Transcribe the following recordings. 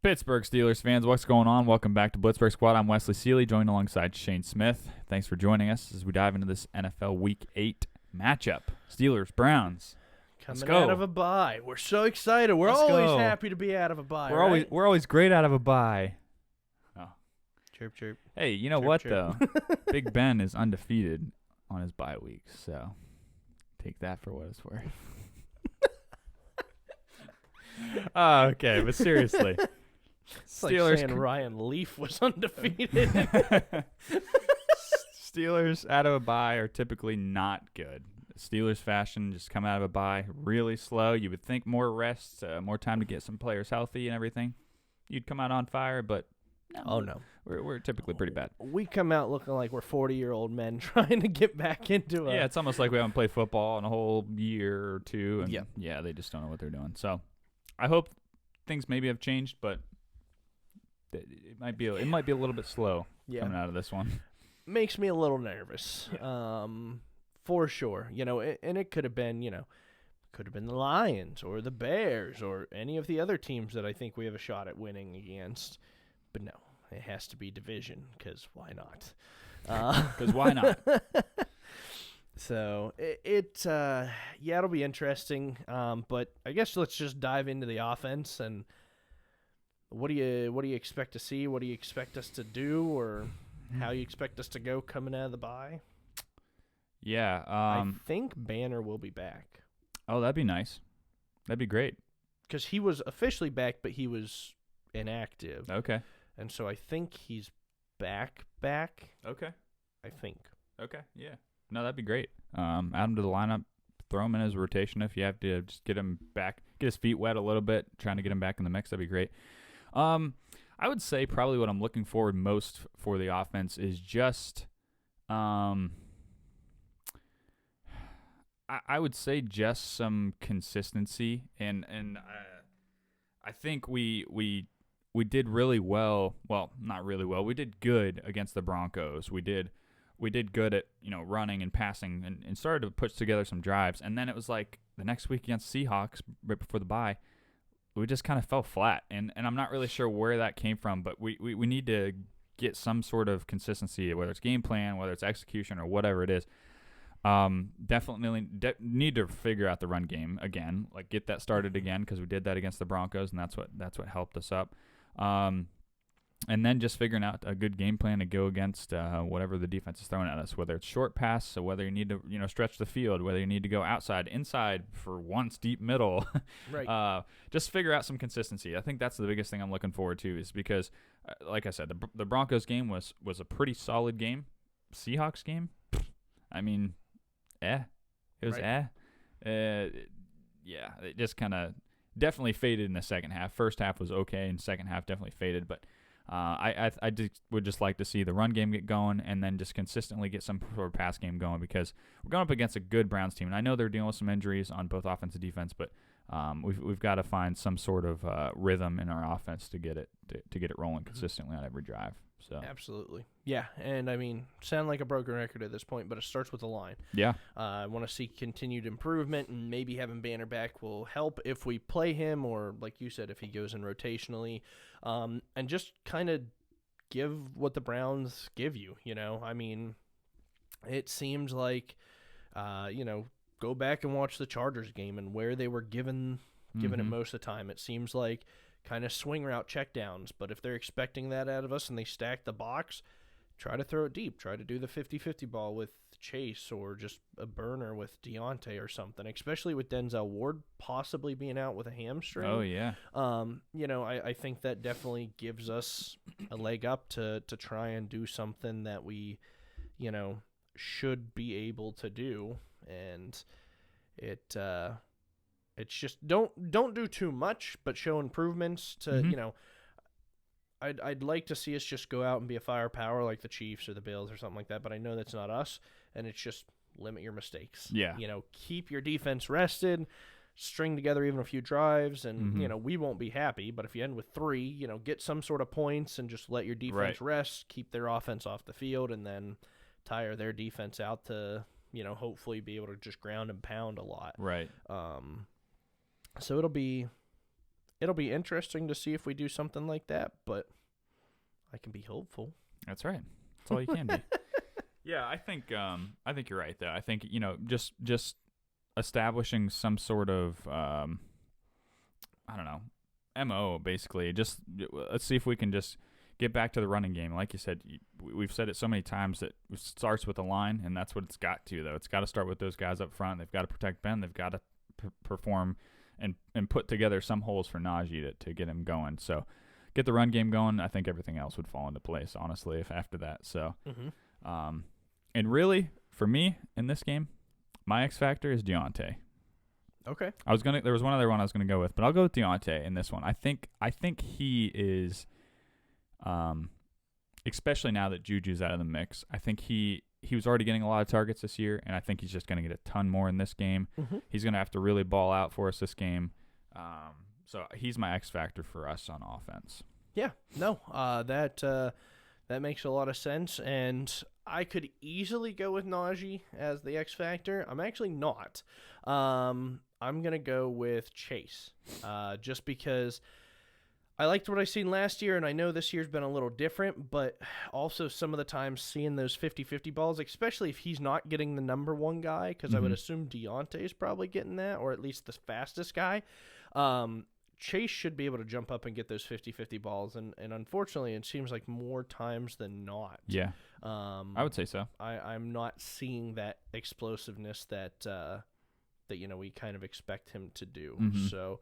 Pittsburgh Steelers fans, what's going on? Welcome back to Blitzburgh Squad. I'm Wesley Seeley, joined alongside Shane Smith. Thanks for joining us as we dive into this NFL Week 8 matchup. Steelers-Browns. Coming out of a bye. We're so excited. We're Let's always go. happy to be out of a bye, We're always great out of a bye. Oh. Chirp, chirp. Hey, you know Chirp, what, chirp. though? Big Ben is undefeated on his bye week, so take that for what it's worth. Okay, but seriously. It's like saying Ryan Leaf was undefeated. Steelers out of a bye are typically not good. Steelers fashion, just come out of a bye really slow. You would think more rest, more time to get some players healthy and everything. You'd come out on fire, but no, Oh, no. we're typically pretty bad. We come out looking like we're 40-year-old men trying to get back into a... Yeah, it's almost like we haven't played football in a whole year or two, and Yep. yeah, they just don't know what they're doing. So I hope things maybe have changed, but it might be a little bit slow coming out of this one. Makes me a little nervous, for sure. And it could have been, could have been the Lions or the Bears or any of the other teams that I think we have a shot at winning against. But no, it has to be division, because why not? Because why not? So it'll be interesting. But I guess let's just dive into the offense and what do you expect to see? What do you expect us to do, or how you expect us to go coming out of the bye? Yeah. I think Banner will be back. Oh, that'd be nice. That'd be great. Because he was officially back, but he was inactive. Okay. And so I think he's back. Okay. I think. Okay. Yeah. No, that'd be great. Add him to the lineup. Throw him in his rotation if you have to. Just get him back. Get his feet wet a little bit. Trying to get him back in the mix. That'd be great. I would say probably what I'm looking forward most for the offense is just, I would say just some consistency, and I think we did really well. Well, not really well. We did good against the Broncos. We did good at running and passing, and started to put together some drives. And then it was like the next week against Seahawks, right before the bye, we just kind of fell flat, and I'm not really sure where that came from, but we need to get some sort of consistency, whether it's game plan, whether it's execution, or whatever it is. Definitely need to figure out the run game again, like get that started again, because we did that against the Broncos, and that's what helped us up. And then just figuring out a good game plan to go against whatever the defense is throwing at us, whether it's short pass, so whether you need to stretch the field, whether you need to go outside, inside, for once deep middle. Right. Just figure out some consistency. I think that's the biggest thing I'm looking forward to, is because, like I said, the Broncos game was a pretty solid game. Seahawks game, I mean, it was Right. Yeah, it just kind of definitely faded in the second half. First half was okay, and second half definitely faded, but I would just like to see the run game get going, and then just consistently get some sort of pass game going, because we're going up against a good Browns team. And I know they're dealing with some injuries on both offense and defense, but we've got to find some sort of rhythm in our offense to get it rolling consistently on every drive. So Absolutely. Yeah, and I mean, sound like a broken record at this point, but it starts with the line. yeah, I want to see continued improvement, and maybe having Banner back will help if we play him, or like you said, if he goes in rotationally, and just kind of give what the Browns give you. I mean, it seems like, go back and watch the Chargers game and where they were given it most of the time. It seems like kind of swing route checkdowns, but if they're expecting that out of us and they stack the box, try to throw it deep. Try to do the 50-50 ball with Chase, or just a burner with Deontay or something, especially with Denzel Ward possibly being out with a hamstring. Oh, yeah. I think that definitely gives us a leg up to try and do something that we, should be able to do. And it's just don't do too much, but show improvements to, I'd like to see us just go out and be a firepower like the Chiefs or the Bills or something like that, but I know that's not us, and it's just limit your mistakes. Yeah. Keep your defense rested, string together even a few drives, and, we won't be happy, but if you end with 3, get some sort of points and just let your defense rest, keep their offense off the field, and then tire their defense out to, hopefully be able to just ground and pound a lot. Right. So it'll be it'll be interesting to see if we do something like that, but I can be hopeful. That's right. That's all you can be. Yeah, I think you're right though. I think just establishing some sort of I don't know, MO basically. Just let's see if we can just get back to the running game. Like you said, we've said it so many times that it starts with the line, and that's what it's got to though. It's got to start with those guys up front. They've got to protect Ben. They've got to perform and put together some holes for Najee to get him going. So get the run game going. I think everything else would fall into place, honestly, if after that. So, and really, for me in this game, my X factor is Deontay. Okay. There was one other one I was gonna go with, but I'll go with Deontay in this one. I think he is, especially now that Juju's out of the mix. I think he was already getting a lot of targets this year, and I think he's just gonna get a ton more in this game. He's gonna have to really ball out for us this game. So he's my X factor for us on offense. Yeah, no, that makes a lot of sense, and I could easily go with Najee as the X factor. I'm actually not. I'm gonna go with Chase, just because I liked what I seen last year, and I know this year's been a little different, but also some of the times seeing those 50-50 balls, especially if he's not getting the number one guy, because I would assume Deontay is probably getting that, or at least the fastest guy. Chase should be able to jump up and get those 50-50 balls, and unfortunately, it seems like more times than not. Yeah, I would say so. I'm not seeing that explosiveness that we kind of expect him to do. So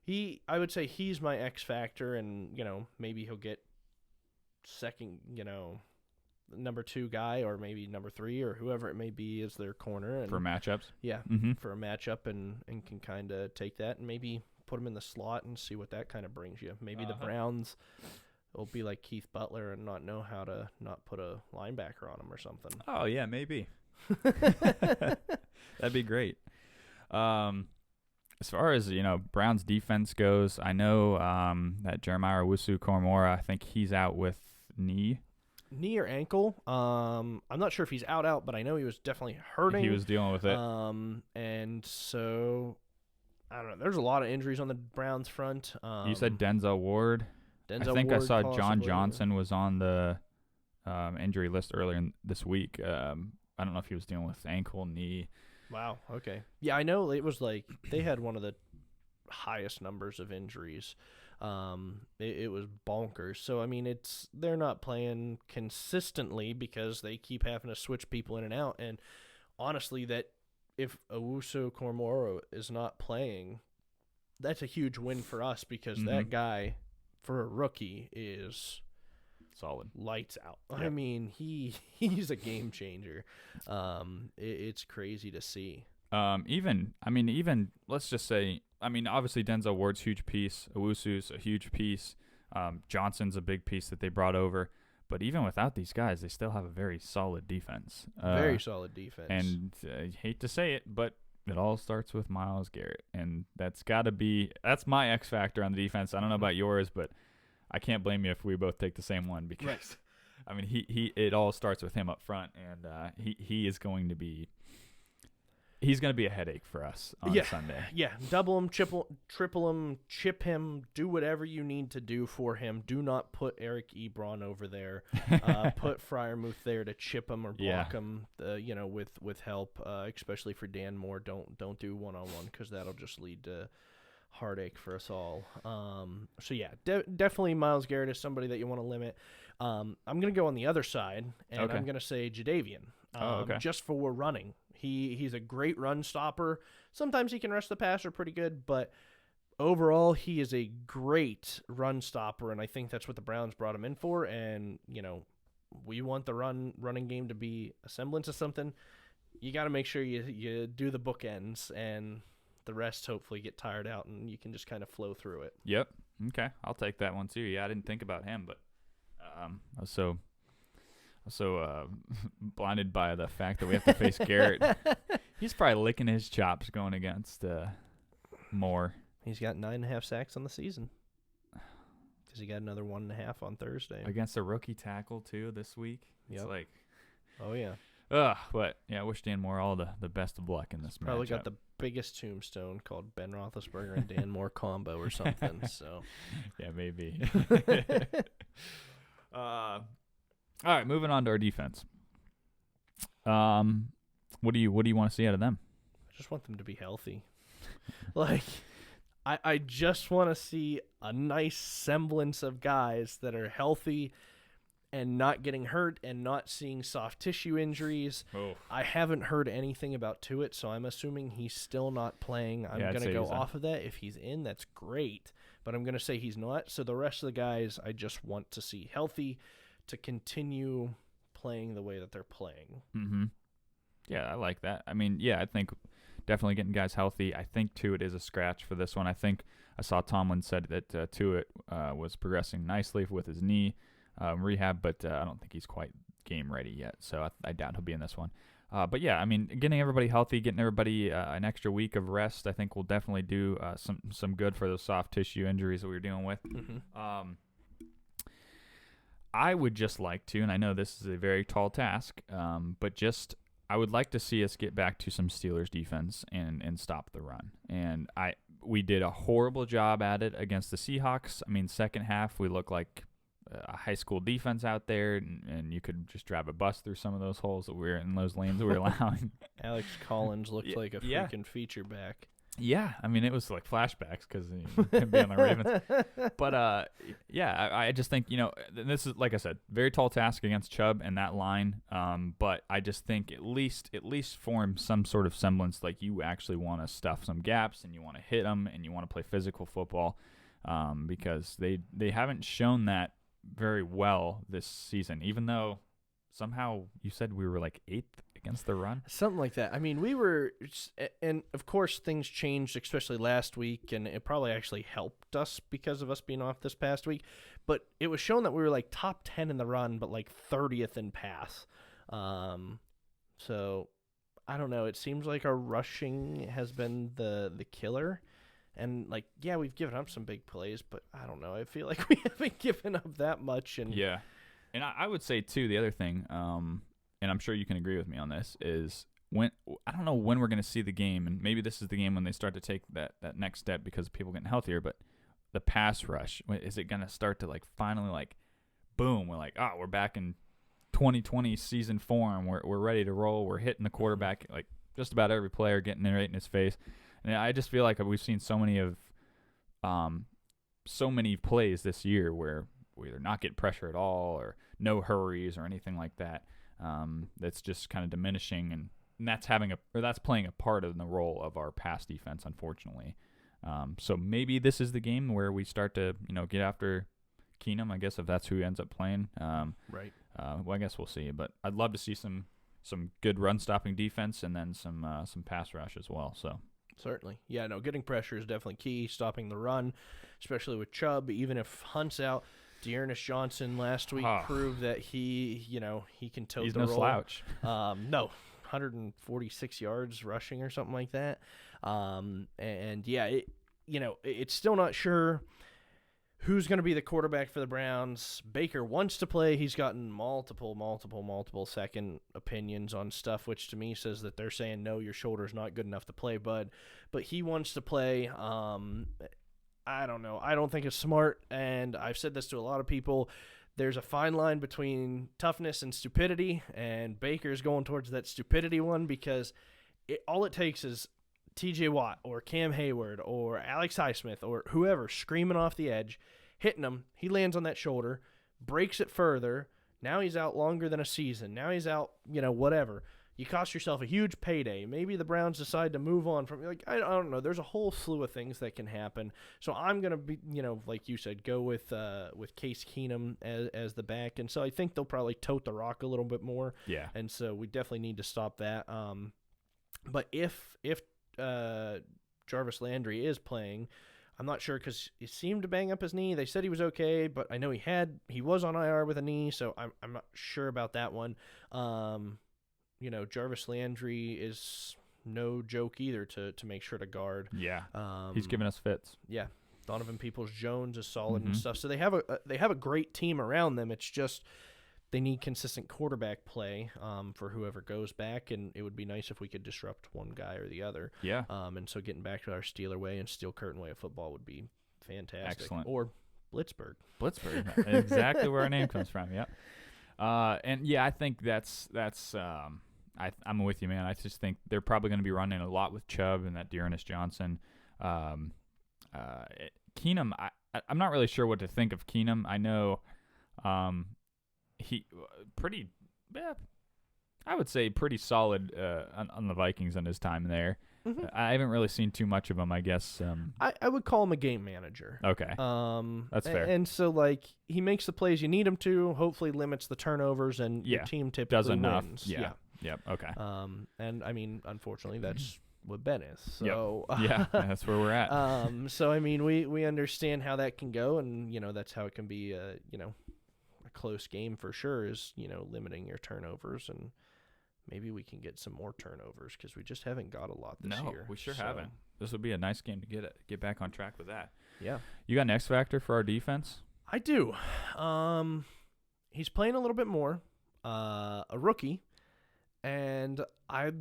I would say he's my X factor, and maybe he'll get second, number 2 guy, or maybe number 3, or whoever it may be as their corner, and for matchups. Yeah, for a matchup, and can kind of take that and maybe put him in the slot and see what that kind of brings you. Maybe the Browns will be like Keith Butler and not know how to not put a linebacker on him or something. Oh yeah, maybe. That'd be great. As far as Browns defense goes, I know that Jeremiah Owusu-Koramoah, I think he's out with knee or ankle. I'm not sure if he's out, but I know he was definitely hurting. He was dealing with it. And so I don't know. There's a lot of injuries on the Browns front. You said Denzel Ward. I think I saw John Johnson was on the injury list earlier this week. I don't know if he was dealing with ankle, knee. Wow. Okay. Yeah, I know it was like they had one of the highest numbers of injuries. It was bonkers. So I mean, they're not playing consistently because they keep having to switch people in and out. And honestly, that if Owusu-Koramoah is not playing, that's a huge win for us, because that guy, for a rookie, is solid, lights out. Yep. I mean, he's a game changer. It's crazy to see. Even let's just say, obviously Denzel Ward's a huge piece, Owusu's a huge piece, Johnson's a big piece that they brought over. But even without these guys, they still have a very solid defense. Very solid defense. And I hate to say it, but it all starts with Myles Garrett. And that's my X factor on the defense. I don't know about yours, but I can't blame you if we both take the same one, because, it all starts with him up front, and he's going to be a headache for us on Sunday. Yeah, double him, triple him, chip him, do whatever you need to do for him. Do not put Eric Ebron over there. Put Freiermuth there to chip him or block him, with help, especially for Dan Moore. Don't do one-on-one, because that'll just lead to heartache for us all. Definitely Myles Garrett is somebody that you want to limit. I'm going to go on the other side, and I'm going to say Jadeveon, just for running. He's a great run stopper. Sometimes he can rush the passer pretty good, but overall he is a great run stopper, and I think that's what the Browns brought him in for. And we want the running game to be a semblance of something. You got to make sure you do the bookends, and the rest hopefully get tired out, and you can just kind of flow through it. Yep. Okay, I'll take that one too. Yeah, I didn't think about him, but I was so blinded by the fact that we have to face Garrett. He's probably licking his chops going against Moore. He's got 9.5 sacks on the season, because he got another 1.5 on Thursday against a rookie tackle too this week. Yep. It's like, oh yeah, But yeah, I wish Dan Moore all the best of luck in this match. Probably got the biggest tombstone called Ben Roethlisberger and Dan Moore combo or something. So yeah, maybe. All right, moving on to our defense. What do you want to see out of them? I just want them to be healthy. Like, I just want to see a nice semblance of guys that are healthy and not getting hurt and not seeing soft tissue injuries. Oh. I haven't heard anything about Tuitt, so I'm assuming he's still not playing. I'm going to go off of that. If he's in, that's great, but I'm going to say he's not. So the rest of the guys I just want to see healthy to continue playing the way that they're playing. Mm-hmm. Yeah, I like that. I mean, yeah, I think definitely getting guys healthy. I think Tuitt is a scratch for this one. I think I saw Tomlin said that Tuitt was progressing nicely with his knee rehab, but I don't think he's quite game ready yet. So I doubt he'll be in this one. But yeah, I mean, getting everybody healthy, getting everybody an extra week of rest, I think will definitely do some good for those soft tissue injuries that we were dealing with. Mm-hmm. I would just like to, and I know this is a very tall task, but just I would like to see us get back to some Steelers defense and stop the run. And we did a horrible job at it against the Seahawks. I mean, second half we looked like a high school defense out there, and you could just drive a bus through some of those holes that we're in, those lanes that we're allowing. Alex Collins looked like a freaking feature back. Yeah, I mean, it was like flashbacks because him being on the Ravens. But, yeah, I just think, this is, like I said, very tall task against Chubb and that line. But I just think at least form some sort of semblance, like you actually want to stuff some gaps and you want to hit them and you want to play physical football, because they haven't shown that very well this season, even though somehow you said we were like 8th against the run. Something like that. I mean, we were, and of course things changed, especially last week, and it probably actually helped us because of us being off this past week, but it was shown that we were like top 10 in the run, but like 30th in pass. So I don't know. It seems like our rushing has been the killer. And, like, yeah, we've given up some big plays, but I don't know. I feel like we haven't given up that much. And yeah. And I would say, too, the other thing, and I'm sure you can agree with me on this, is I don't know when we're going to see the game, and maybe this is the game when they start to take that next step because of people getting healthier, but the pass rush, is it going to start to, like, finally, like, boom, we're like, we're back in 2020 season form. We're ready to roll. We're hitting the quarterback, like, just about every player getting it right in his face. And I just feel like we've seen so many plays this year where we either not get pressure at all or no hurries or anything like that. That's just kind of diminishing, and that's playing a part in the role of our pass defense, unfortunately. So maybe this is the game where we start to get after Keenum, I guess, if that's who ends up playing. Right. Well, I guess we'll see, but I'd love to see some good run stopping defense and then some pass rush as well. So. Certainly. Yeah, no, getting pressure is definitely key, stopping the run, especially with Chubb. Even if Hunt's out, Dearness Johnson last week proved that he can tote the roll. He's no slouch. No, 146 yards rushing or something like that. And yeah, it's still not sure who's going to be the quarterback for the Browns. Baker wants to play. He's gotten multiple second opinions on stuff, which to me says that they're saying, no, your shoulder's not good enough to play, bud. But he wants to play. I don't know. I don't think it's smart, and I've said this to a lot of people. There's a fine line between toughness and stupidity, and Baker's going towards that stupidity one because all it takes is TJ Watt or Cam Hayward or Alex Highsmith or whoever screaming off the edge, hitting him. He lands on that shoulder, breaks it further. Now he's out longer than a season. Now he's out, whatever. You cost yourself a huge payday. Maybe the Browns decide to move on from, I don't know. There's a whole slew of things that can happen. So I'm going to be, like you said, go with Case Keenum as the back. And so I think they'll probably tote the rock a little bit more. Yeah. And so we definitely need to stop that. But if Jarvis Landry is playing, I'm not sure because he seemed to bang up his knee. They said he was okay, but I know he was on IR with a knee, so I'm not sure about that one. Jarvis Landry is no joke either to make sure to guard. Yeah, he's giving us fits. Yeah, Donovan Peoples-Jones is solid and stuff. So they have a great team around them. It's just they need consistent quarterback play for whoever goes back, and it would be nice if we could disrupt one guy or the other. Yeah. And so getting back to our Steeler way and Steel Curtain way of football would be fantastic. Excellent. Or Blitzburg. Blitzburg, exactly where our name comes from. Yep. And yeah, I think that's I'm with you, man. I just think they're probably going to be running a lot with Chubb and that Dearness Johnson. Keenum, I'm not really sure what to think of Keenum. I know he pretty, I would say pretty solid on the Vikings in his time there. Mm-hmm. I haven't really seen too much of him, I guess. I would call him a game manager. Okay. That's fair. And so, like, he makes the plays you need him to, hopefully limits the turnovers, and your team typically does enough. wins. Yeah. Yep. Okay. And, I mean, unfortunately, that's what Ben is. So, yeah, that's where we're at. So, I mean, we understand how that can go, and, that's how it can be, a close game for sure is, limiting your turnovers, and maybe we can get some more turnovers because we just haven't got a lot this year. No, we sure haven't. This would be a nice game to get back on track with that. Yeah. You got an X factor for our defense? I do. He's playing a little bit more. A rookie, and I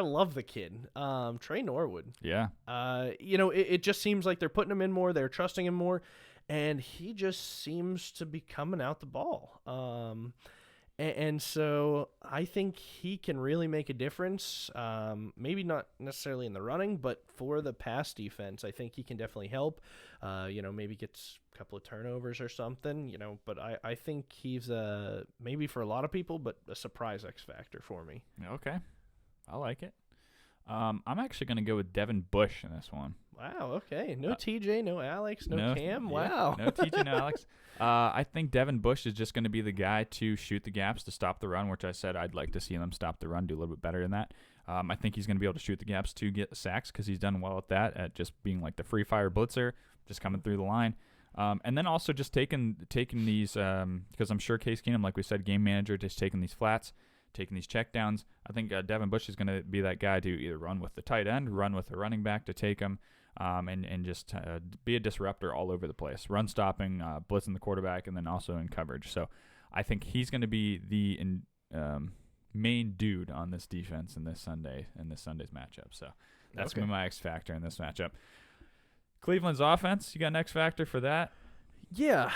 love the kid. Trey Norwood. Yeah. It just seems like they're putting him in more. They're trusting him more, and he just seems to be coming out the ball. And so I think he can really make a difference. Maybe not necessarily in the running, but for the pass defense, I think he can definitely help. Maybe gets a couple of turnovers or something, but I think he's maybe for a lot of people, but a surprise X factor for me. Okay. I like it. I'm actually going to go with Devin Bush in this one. Wow, okay. No TJ, no Alex, no Cam. Wow. No TJ, no Alex. I think Devin Bush is just going to be the guy to shoot the gaps, to stop the run, which I said I'd like to see them stop the run, do a little bit better than that. I think he's going to be able to shoot the gaps to get sacks because he's done well at that, at just being like the free fire blitzer, just coming through the line. And then also just taking these, because I'm sure Case Keenum, like we said, game manager, just taking these flats, taking these checkdowns. I think Devin Bush is going to be that guy to either run with the tight end, run with the running back to take him, and just be a disruptor all over the place. Run stopping, blitzing the quarterback, and then also in coverage. So I think he's going to be the main dude on this defense in this Sunday's matchup. So that's going to be my X factor in this matchup. Cleveland's offense, you got an X factor for that? Yeah.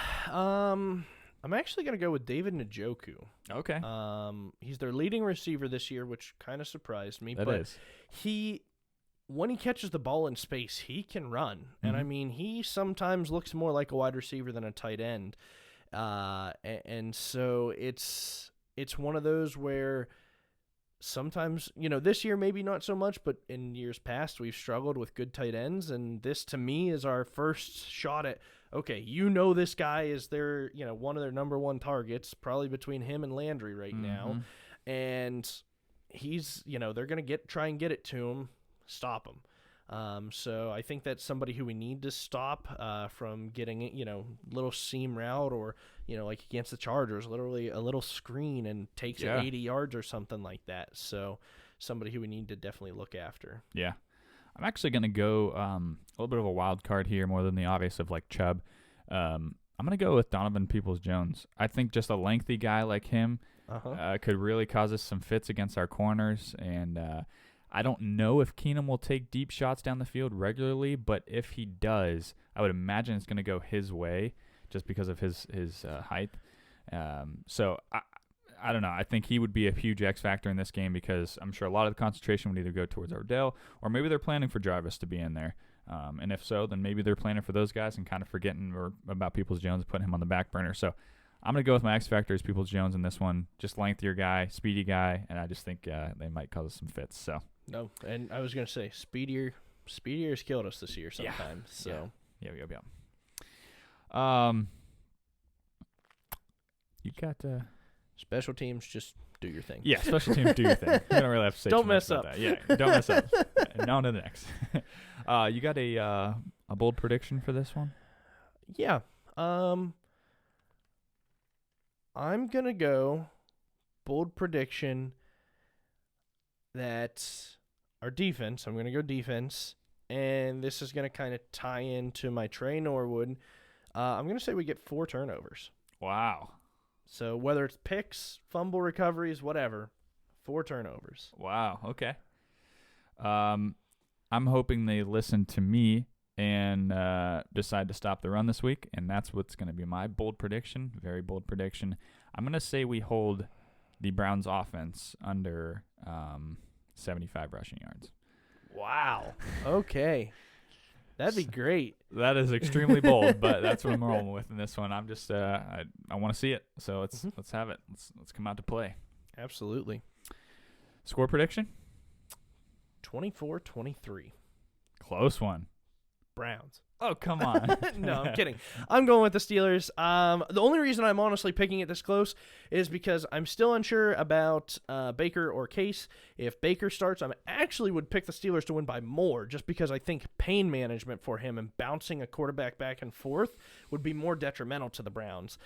I'm actually going to go with David Njoku. Okay. He's their leading receiver this year, which kind of surprised me. That but is. When he catches the ball in space, he can run. Mm-hmm. And, I mean, he sometimes looks more like a wide receiver than a tight end. And so it's one of those where sometimes, this year maybe not so much, but in years past we've struggled with good tight ends. And this, to me, is our first shot at, okay, this guy is their, one of their number one targets, probably between him and Landry right now. And he's, they're going to try and get it to him, stop him. So I think that's somebody who we need to stop from getting, little seam route or, like against the Chargers, literally a little screen and takes it 80 yards or something like that. So somebody who we need to definitely look after. Yeah. I'm actually going to go a little bit of a wild card here more than the obvious of like Chubb. I'm going to go with Donovan Peoples-Jones. I think just a lengthy guy like him could really cause us some fits against our corners. And I don't know if Keenum will take deep shots down the field regularly, but if he does, I would imagine it's going to go his way just because of his height. So I don't know. I think he would be a huge X factor in this game because I'm sure a lot of the concentration would either go towards Odell or maybe they're planning for Jarvis to be in there. And if so, then maybe they're planning for those guys and kind of forgetting about Peoples-Jones and putting him on the back burner. So I'm going to go with my X factor as Peoples-Jones in this one. Just lengthier guy, speedy guy, and I just think they might cause us some fits. So no, and I was going to say speedier has killed us this year sometimes. Yeah. So yeah. You got special teams, just do your thing. Yeah, special teams, do your thing. We don't really have to say don't too mess much up. about that. Yeah, don't mess up. And on to the next. You got a bold prediction for this one? Yeah. I'm gonna go bold prediction that our defense. I'm gonna go defense, and this is gonna kind of tie into my Trey Norwood. I'm gonna say we get 4 turnovers. Wow. So whether it's picks, fumble recoveries, whatever, 4 turnovers. Wow. Okay. I'm hoping they listen to me and decide to stop the run this week, and that's what's going to be my bold prediction. Very bold prediction. I'm going to say we hold the Browns offense under 75 rushing yards. Wow. Okay. That'd be great. That is extremely bold, but that's what I'm rolling with in this one. I'm just I want to see it, so let's have it. Let's come out to play. Absolutely. Score prediction? 24-23. Close one. Browns. Oh, come on. No, I'm kidding. I'm going with the Steelers. The only reason I'm honestly picking it this close is because I'm still unsure about Baker or Case. If Baker starts, I actually would pick the Steelers to win by more, just because I think pain management for him and bouncing a quarterback back and forth would be more detrimental to the Browns.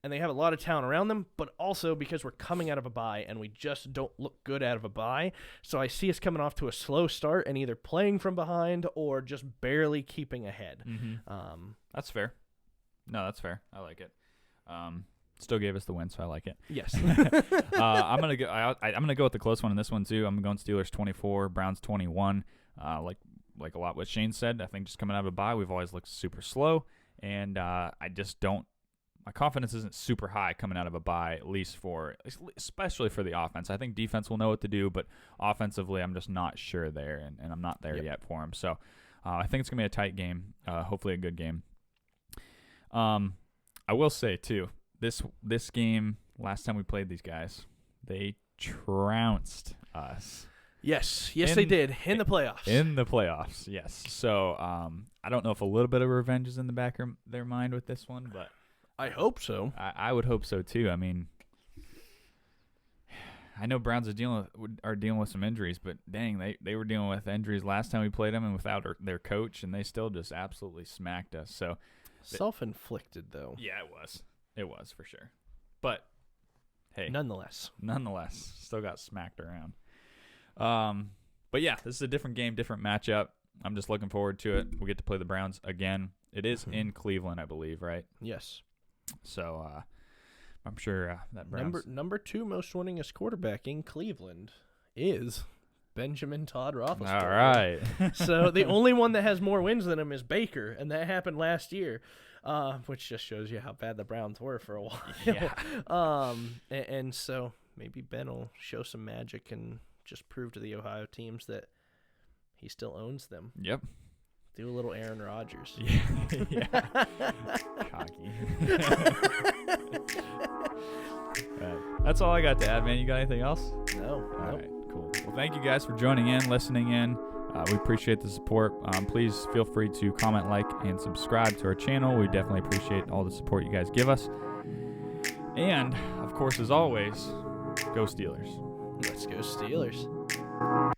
And they have a lot of talent around them, but also because we're coming out of a bye and we just don't look good out of a bye. So I see us coming off to a slow start and either playing from behind or just barely keeping ahead. Mm-hmm. That's fair. No, that's fair. I like it. Still gave us the win, so I like it. Yes. I'm gonna go. I'm gonna go with the close one in this one too. I'm going Steelers 24, Browns 21. Like a lot what Shane said. I think just coming out of a bye, we've always looked super slow, and I just don't. My confidence isn't super high coming out of a bye, at least especially for the offense. I think defense will know what to do, but offensively, I'm just not sure there, and I'm not there yet for them. So I think it's going to be a tight game, hopefully a good game. I will say, too, this game, last time we played these guys, they trounced us. Yes, they did, in the playoffs. In the playoffs, yes. So I don't know if a little bit of revenge is in the back of their mind with this one, but I hope so. I would hope so too. I mean, I know Browns are dealing with some injuries, but dang, they were dealing with injuries last time we played them and without their coach, and they still just absolutely smacked us. So self-inflicted, though. Yeah, it was for sure. But hey, nonetheless, still got smacked around. But yeah, this is a different game, different matchup. I'm just looking forward to it. We get to play the Browns again. It is in Cleveland, I believe, right? Yes. So I'm sure that Browns number 2 most winningest quarterback in Cleveland is Benjamin Todd Roethlisberger. All right. So the only one that has more wins than him is Baker, and that happened last year, which just shows you how bad the Browns were for a while. Yeah. And so maybe Ben will show some magic and just prove to the Ohio teams that he still owns them. Yep. Do a little Aaron Rodgers. Yeah. Cocky. That's all I got to add, man. You got anything else? No. All right, cool. Well, thank you guys for joining in, listening in. We appreciate the support. Please feel free to comment, like, and subscribe to our channel. We definitely appreciate all the support you guys give us. And, of course, as always, go Steelers. Let's go Steelers.